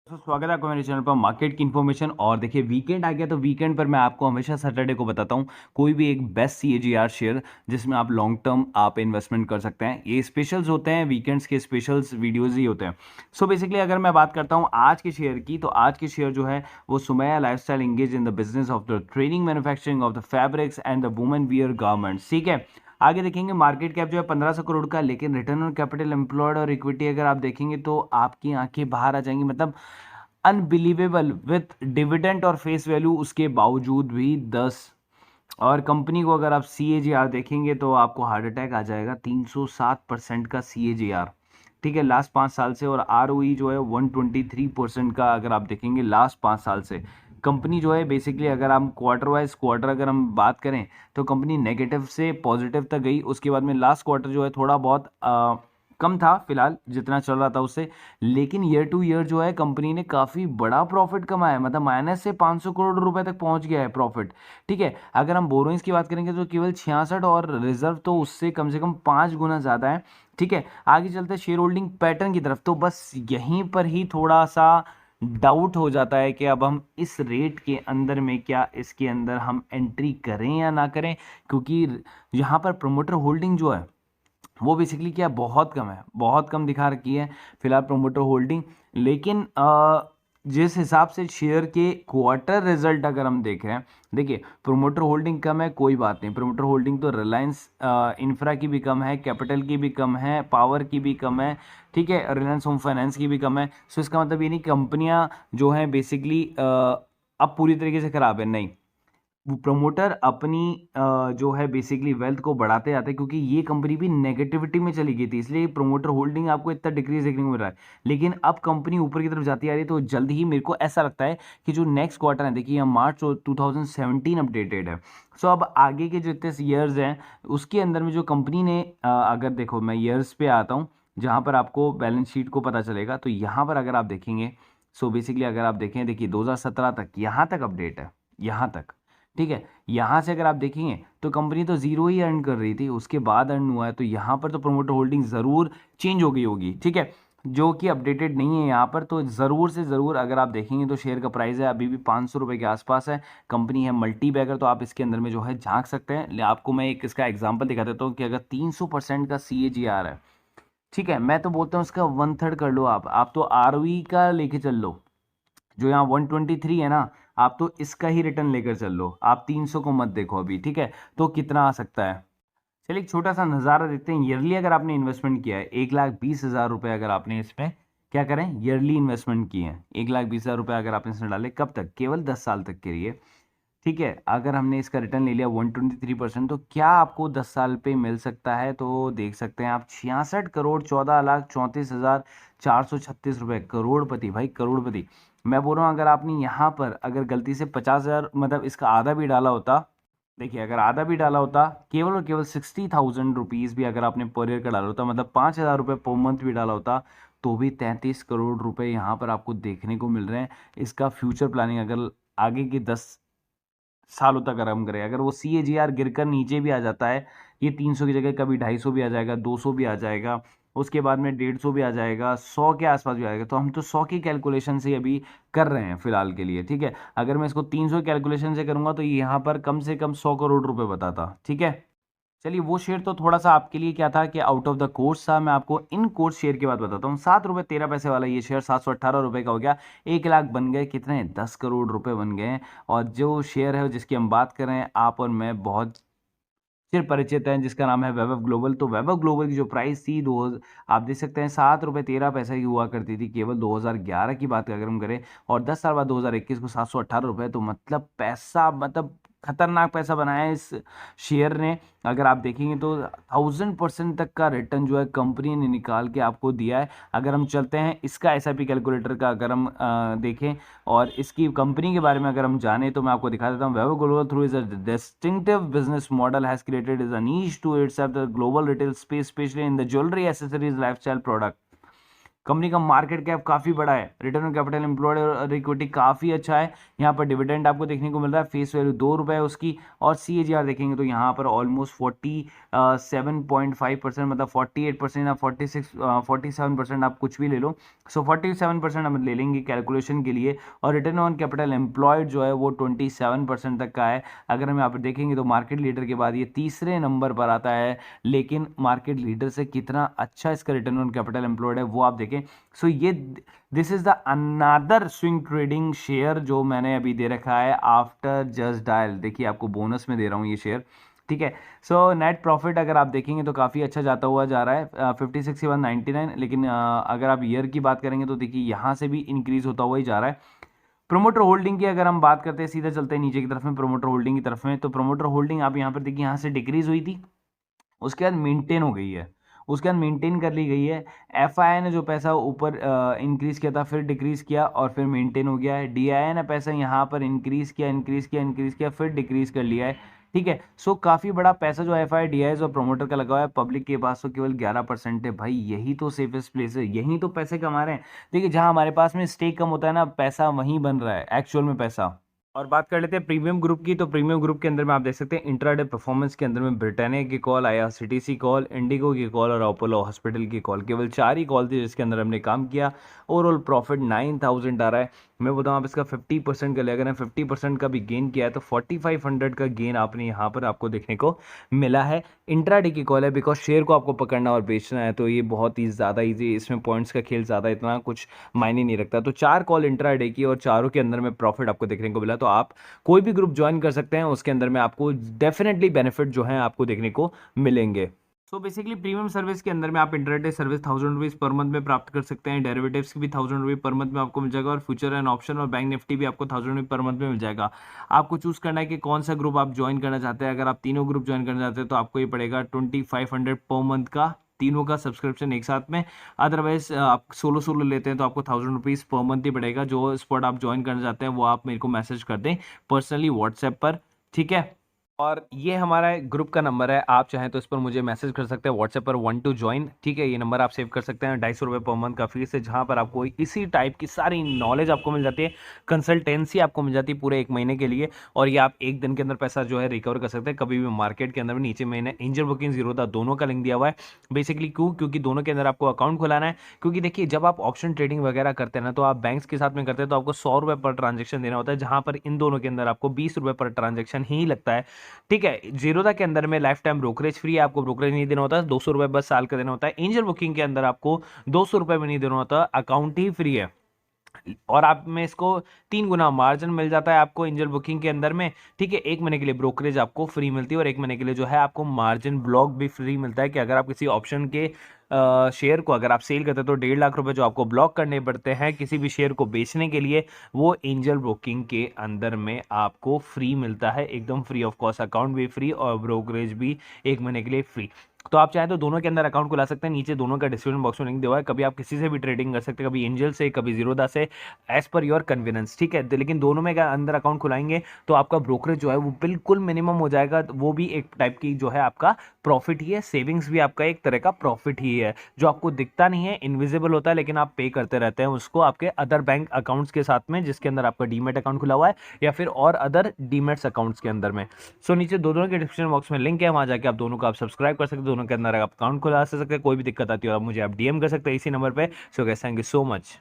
तो स्वागत है आपका मेरे चैनल पर मार्केट की इन्फॉर्मेशन। और देखिए वीकेंड आ गया तो वीकेंड पर मैं आपको हमेशा सैटरडे को बताता हूँ कोई भी एक बेस्ट CAGR शेयर जिसमें आप लॉन्ग टर्म आप इन्वेस्टमेंट कर सकते हैं। ये स्पेशल्स होते हैं, वीकेंड्स के स्पेशल्स वीडियोस ही होते हैं। सो बेसिकली अगर मैं बात करता हूँ आज के शेयर की, तो आज के शेयर जो है वो Sumaiya lifestyle engage in the business of the trading manufacturing of the fabrics and the women wear garments. ठीक है, आगे देखेंगे मार्केट कैप जो है 1500 करोड़ का, लेकिन रिटर्न ऑन कैपिटल एम्प्लॉयड और इक्विटी अगर आप देखेंगे तो आपकी आंखें बाहर आ जाएंगी। मतलब अनबिलीवेबल विथ डिविडेंड और फेस वैल्यू उसके बावजूद भी 10। और कंपनी को अगर आप CAGR देखेंगे तो आपको हार्ट अटैक आ जाएगा। 307% का CAGR, ठीक है, लास्ट 5 साल से। और ROE जो है 123% का अगर आप देखेंगे लास्ट 5 साल से। कंपनी जो है बेसिकली अगर हम क्वार्टर वाइज क्वार्टर अगर हम बात करें तो कंपनी नेगेटिव से पॉजिटिव तक गई। उसके बाद में लास्ट क्वार्टर जो है थोड़ा बहुत कम था फिलहाल जितना चल रहा था उससे, लेकिन ईयर टू ईयर जो है कंपनी ने काफ़ी बड़ा प्रॉफिट कमाया है। मतलब माइनस से 500 करोड़ रुपए तक पहुंच गया है प्रॉफिट। ठीक है, अगर हम बोरोइंग्स की बात करेंगे तो केवल 66, और रिजर्व तो उससे कम से कम 5 गुना ज़्यादा है। ठीक है, आगे चलते हैं शेयर होल्डिंग पैटर्न की तरफ। तो बस यहीं पर ही थोड़ा सा डाउट हो जाता है कि अब हम इस रेट के अंदर में क्या इसके अंदर हम एंट्री करें या ना करें, क्योंकि यहाँ पर प्रोमोटर होल्डिंग जो है वो बेसिकली क्या बहुत कम है, बहुत कम दिखा रखी है फिलहाल प्रोमोटर होल्डिंग। लेकिन जिस हिसाब से शेयर के क्वार्टर रिजल्ट अगर हम देख रहे हैं, देखिए प्रोमोटर होल्डिंग कम है कोई बात नहीं। प्रोमोटर होल्डिंग तो रिलायंस इंफ्रा की भी कम है, कैपिटल की भी कम है, पावर की भी कम है, ठीक है, रिलायंस होम फाइनेंस की भी कम है। सो इसका मतलब ये नहीं कंपनियां जो हैं बेसिकली अब पूरी तरीके से खराब है, नहीं। वो प्रमोटर अपनी जो है बेसिकली वेल्थ को बढ़ाते जाते हैं, क्योंकि ये कंपनी भी नेगेटिविटी में चली गई थी, इसलिए प्रमोटर होल्डिंग आपको इतना डिक्रीज देखने को मिल रहा है। लेकिन अब कंपनी ऊपर की तरफ जाती आ रही है, तो जल्द ही मेरे को ऐसा लगता है कि जो नेक्स्ट क्वार्टर है, देखिए यहाँ मार्च 2017 अपडेटेड है। सो अब आगे के जो इतने ईयर्स हैं उसके अंदर में जो कंपनी ने अगर देखो मैं ईयर्स पे आता हूँ जहाँ पर आपको बैलेंस शीट को पता चलेगा, तो यहाँ पर अगर आप देखेंगे, सो बेसिकली अगर आप देखें, देखिए 2017 तक यहाँ तक अपडेट है, यहाँ तक। ठीक है, यहाँ से अगर आप देखेंगे तो कंपनी तो जीरो ही अर्न कर रही थी, उसके बाद अर्न हुआ है। तो यहाँ पर तो प्रोमोटर होल्डिंग ज़रूर चेंज हो गई होगी, ठीक है, जो कि अपडेटेड नहीं है यहाँ पर। तो ज़रूर से ज़रूर अगर आप देखेंगे तो शेयर का प्राइस है अभी भी 500 रुपये के आसपास है। कंपनी है मल्टी बैगर, तो आप इसके अंदर में जो है झांक सकते हैं। आपको मैं एक इसका एग्जाम्पल दिखा देता हूँ कि अगर 300% का CAGR है, ठीक है, मैं तो बोलता हूँ इसका 1/3 कर लो। आप तो ROE का लेके चल लो, जो यहाँ 123 है ना, आप तो इसका ही रिटर्न लेकर चल लो। आप 300 को मत देखो अभी, ठीक है, तो कितना आ सकता है। चलिए एक छोटा सा नज़ारा देखते हैं। ईयरली अगर आपने इन्वेस्टमेंट किया है 1,20,000 रुपये, अगर आपने इसमें क्या करें ईयरली इन्वेस्टमेंट किए हैं 1,20,000 रुपये अगर आपने इसमें डाले, कब तक, केवल 10 साल तक के लिए। ठीक है, अगर हमने इसका रिटर्न ले लिया 123%, तो क्या आपको 10 साल पे मिल सकता है, तो देख सकते हैं आप 66,14,34,436 रुपये। करोड़पति भाई, करोड़पति। मैं बोल रहा हूँ अगर आपने यहाँ पर अगर गलती से 50,000 मतलब इसका आधा भी डाला होता, देखिए अगर आधा भी डाला होता, केवल और केवल 60,000 रुपीज़ भी अगर आपने पर ईयर का डाला होता, मतलब 5,000 रुपये पर मंथ भी डाला होता, तो भी 33 करोड़ रुपए यहाँ पर आपको देखने को मिल रहे हैं। इसका फ्यूचर प्लानिंग अगर आगे के 10 सालों तक अगर हम करें, अगर वो CAGR गिरकर नीचे भी आ जाता है, ये 300 की जगह कभी 250 भी आ जाएगा, 200 भी आ जाएगा, उसके बाद में 150 भी आ जाएगा, 100 के आसपास भी आ जाएगा, तो हम तो 100 की कैलकुलेशन से अभी कर रहे हैं फिलहाल के लिए। ठीक है, अगर मैं इसको 300 कैलकुलेशन से करूंगा तो यहाँ पर कम से कम 100 करोड़ रुपए बताता। ठीक है, चलिए वो शेयर तो थोड़ा सा आपके लिए क्या था कि आउट ऑफ द कोर्स था। मैं आपको इन कोर्स शेयर की बात बताता हूँ। 7 रुपये 13 पैसे वाला ये शेयर 718 रुपये का हो गया। 1 लाख बन गए कितने, 10 करोड़ रुपए बन गए। और जो शेयर है जिसकी हम बात कर रहे हैं, आप और मैं बहुत चिर परिचित हैं, जिसका नाम है वैभव ग्लोबल। तो वैभव ग्लोबल की जो प्राइस थी दो, आप देख सकते हैं 7 रुपये 13 पैसे की हुआ करती थी केवल 2011 की बात अगर हम करें। और 10 साल बाद 2021 को 718 रुपये, तो मतलब पैसा, मतलब खतरनाक पैसा बनाया है इस शेयर ने। अगर आप देखेंगे तो 1000% तक का रिटर्न जो है कंपनी ने निकाल के आपको दिया है। अगर हम चलते हैं इसका SIP कैलकुलेटर का अगर हम देखें और इसकी कंपनी के बारे में अगर हम जाने, तो मैं आपको दिखा देता हूँ। Vaibhav global through is a distinctive business model has created is a niche to its the global retail space, specially in the jewellery, accessories, lifestyle product. Company का मार्केट कैप काफ़ी बड़ा है, रिटर्न ऑन कैपिटल एम्प्लॉयड और equity काफ़ी अच्छा है। यहाँ पर डिविडेंड आपको देखने को मिल रहा है, फेस वैल्यू 2 रुपये है उसकी, और CAGR देखेंगे तो यहाँ पर ऑलमोस्ट 47.5%, मतलब 48% या 47% आप कुछ भी ले लो। सो 47% हम ले लेंगे कैलकुलेशन के लिए, और रिटर्न ऑन कैपिटल एम्प्लॉयड जो है वो 27% तक का है। अगर हम यहाँ पर देखेंगे तो मार्केट लीडर के बाद ये तीसरे नंबर पर आता है, लेकिन मार्केट लीडर से कितना अच्छा इसका रिटर्न ऑन कैपिटल एम्प्लॉयड है वो आप देखें। सो ये this is the another swing trading share जो मैंने अभी दे रखा है आफ्टर जस्ट डायल। देखिए आपको बोनस में दे रहा हूँ ये शेयर, ठीक है। सो नेट प्रॉफिट अगर आप देखेंगे तो काफ़ी अच्छा जाता हुआ जा रहा है, 56,199, लेकिन अगर आप ईयर की बात करेंगे तो देखिए यहाँ से भी इंक्रीज होता हुआ ही जा रहा है। प्रोमोटर होल्डिंग की अगर हम बात करते हैं, सीधा चलते हैं नीचे की तरफ में प्रोमोटर होल्डिंग की तरफ में, तो प्रोमोटर होल्डिंग आप यहाँ पर देखिए यहाँ से डिक्रीज हुई थी, उसके बाद मेंटेन हो गई है, उसके बाद मेंटेन कर ली गई है। FII ने जो पैसा ऊपर इंक्रीज किया था, फिर डिक्रीज किया और फिर मेंटेन हो गया है। DII ने पैसा यहाँ पर इंक्रीज किया फिर डिक्रीज कर लिया है, ठीक है। सो काफ़ी बड़ा पैसा जो FII DII और प्रोमोटर का लगा हुआ है, पब्लिक के पास तो केवल 11% है। भाई यही तो सेफेस्ट प्लेस है, यही तो पैसे कमा रहे हैं। देखिए जहाँ हमारे पास में स्टेक कम होता है ना, पैसा वहीं बन रहा है एक्चुअल में पैसा। और बात कर लेते हैं प्रीमियम ग्रुप की, तो प्रीमियम ग्रुप के अंदर में आप देख सकते हैं इंट्राडे परफॉर्मेंस के अंदर में ब्रिटानिया की कॉल, IRCTC कॉल, इंडिगो की कॉल और अपोलो हॉस्पिटल की कॉल, केवल 4 ही कॉल थी जिसके अंदर हमने काम किया। ओवरऑल प्रॉफिट 9,000 आ रहा है। मैं बताऊँ आप इसका 50% का ले, अगर 50% का भी गेन किया है तो 4,500 का गेन आपने यहाँ पर आपको देखने को मिला है। इंट्राडे की कॉल है, बिकॉज शेयर को आपको पकड़ना और बेचना है तो ये बहुत ही ज़्यादा ईजी, इसमें पॉइंट्स का खेल ज़्यादा इतना कुछ मायने नहीं रखता। तो 4 कॉल इंट्राडे की और चारों के अंदर में प्रॉफिट आपको देखने को मिला। तो आप कोई भी ग्रुप ज्वाइन कर सकते हैं, उसके अंदर में आपको डेफिनेटली बेनिफिट जो है आपको देखने को मिलेंगे। सो बेसिकली प्रीमियम सर्विस के अंदर में आप intraday service 1,000 rupees per month में प्राप्त कर सकते हैं, डेरिवेटिव्स की भी 1,000 रुपये पर मंथ में आपको मिल जाएगा, और फ्यूचर एंड ऑप्शन और बैंक निफ्टी भी आपको 1,000 रुपये पर मंथ में मिल जाएगा। आपको चूज करना है कि कौन सा ग्रुप आप ज्वाइन करना चाहते हैं। अगर आप तीनों ग्रुप ज्वाइन करना चाहते हैं तो आपको ये पड़ेगा 2,500 पर मंथ का, तीनों का सब्सक्रिप्शन एक साथ में। अदरवाइज आप सोलो सोलो लेते हैं तो आपको 1,000 रुपीज़ पर मंथ ही पड़ेगा। जो स्पॉट आप ज्वाइन करना चाहते हैं वो आप मेरे को मैसेज कर दें पर्सनली व्हाट्सएप पर, ठीक है। और ये हमारा ग्रुप का नंबर है, आप चाहें तो इस पर मुझे मैसेज कर सकते हैं व्हाट्सएप पर 1 to join, ठीक है। ये नंबर आप सेव कर सकते हैं। 250 रुपये पर मंथ का फीस है, जहां पर आपको इसी टाइप की सारी नॉलेज आपको मिल जाती है, कंसल्टेंसी आपको मिल जाती है पूरे 1 महीने के लिए, और ये आप 1 दिन के अंदर पैसा जो है रिकवर कर सकते हैं कभी भी मार्केट के अंदर में। नीचे मैंने एंजल बुकिंग जीरोधा दोनों का लिंक दिया हुआ है। बेसिकली क्योंकि दोनों के अंदर आपको अकाउंट खुलाना है। क्योंकि देखिए जब आप ऑप्शन ट्रेडिंग वगैरह करते हैं ना, तो आप बैंक्स के साथ में करते हैं तो आपको 100 रुपये पर ट्रांजेक्शन देना होता है, जहां पर इन दोनों के अंदर आपको 20 रुपये पर ट्रांजेक्शन ही लगता है, ठीक है। जीरोधा के अंदर में लाइफ टाइम ब्रोकरेज फ्री है, आपको ब्रोकरेज नहीं देना होता, 200 रुपये बस साल का देना होता है। एंजल बुकिंग के अंदर आपको 200 रुपये भी नहीं देना होता, अकाउंट ही फ्री है, और आप में इसको 3 गुना मार्जिन मिल जाता है आपको एंजल बुकिंग के अंदर में, ठीक है। 1 महीने के लिए ब्रोकरेज आपको फ्री मिलती है, और 1 महीने के लिए जो है आपको मार्जिन ब्लॉक भी फ्री मिलता है, कि अगर आप किसी ऑप्शन के शेयर को अगर आप सेल करते हैं तो 1.5 लाख रुपए जो आपको ब्लॉक करने पड़ते हैं किसी भी शेयर को बेचने के लिए, वो एंजल ब्रोकिंग के अंदर में आपको फ्री मिलता है, एकदम फ्री ऑफ कॉस्ट। अकाउंट भी फ्री और ब्रोकरेज भी 1 महीने के लिए फ्री। तो आप चाहे तो दोनों के अंदर अकाउंट खुला सकते हैं, नीचे दोनों का डिस्क्रिप्शन बॉक्स में लिंक दिया हुआ है। कभी आप किसी से भी ट्रेडिंग कर सकते हैं, कभी एंजल से, कभी जीरोधा से, एज पर योर कन्वीनियंस, ठीक है। लेकिन दोनों में अंदर अकाउंट खुलाएंगे तो आपका ब्रोकरेज जो है वो बिल्कुल मिनिमम हो जाएगा, वो भी एक टाइप की जो है आपका प्रॉफिट ही है, सेविंग्स भी आपका एक तरह का प्रॉफिट ही है, जो आपको दिखता नहीं है, इनविजिबल होता है, लेकिन आप पे करते रहते हैं उसको आपके अदर बैंक अकाउंट्स के साथ में, जिसके अंदर आपका डीमेट अकाउंट खुला हुआ है या फिर और अदर डीमेट्स अकाउंट्स के अंदर में। सो नीचे दोनों के डिस्क्रिप्शन बॉक्स में लिंक है, वहां जाके आप दोनों को आप सब्सक्राइब कर सकते हैं, दोनों के अंदर आप अकाउंट खुला सकते हैं। कोई भी दिक्कत आती है आप मुझे आप DM कर सकते हैं इसी नंबर पे। So guys, thank you so much.